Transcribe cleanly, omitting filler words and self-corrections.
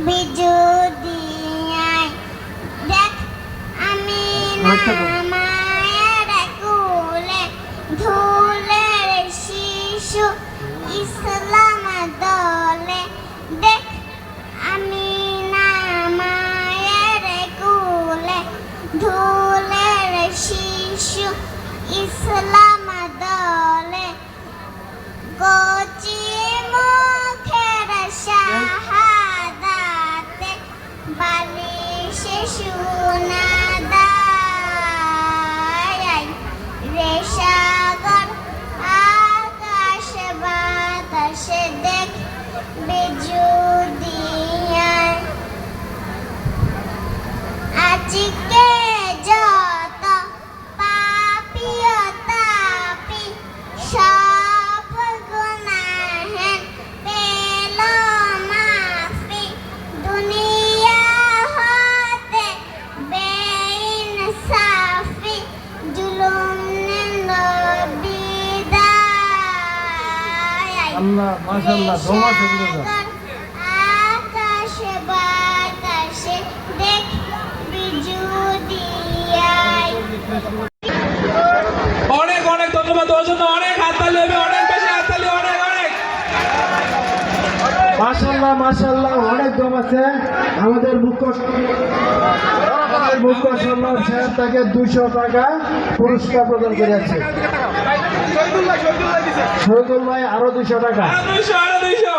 বিজুদিয়ায় দেখ আমি মায়ের কুলে ধুলের শিশু ইসলাম দলে দেখ আমি মায়ের কুলে ধুলের শিশু ইসলাম দলে কচি মুখের শাহাদাতে বালিশে সোনা দায় রে সাগর আকাশ বাতাসে দেখ বিজুদিয়ায় আজকে যত পাপী ও তাপী সব গুনাহের পেল মাফি দুনিয়া হতে বেইনসাফি জুলুম নিল বিদায় আল্লাহ মাশাআল্লাহ দোয়া শুনতে আকাশ বাতাসে দেখ বিজুদিয়ায় অনেক অনেক ধন্যবাদ ওর জন্য অনেক হাততালি হবে অনেক বেশি হাততালি অনেক অনেক মাশাআল্লাহ মাশাআল্লাহ অনেক দম আছে আমাদের মুখ্য সম্মান সাহেব তাকে 200 টাকা পুরস্কার প্রদান করেছে শহীদুল ভাই আরো 200 টাকা আরো 200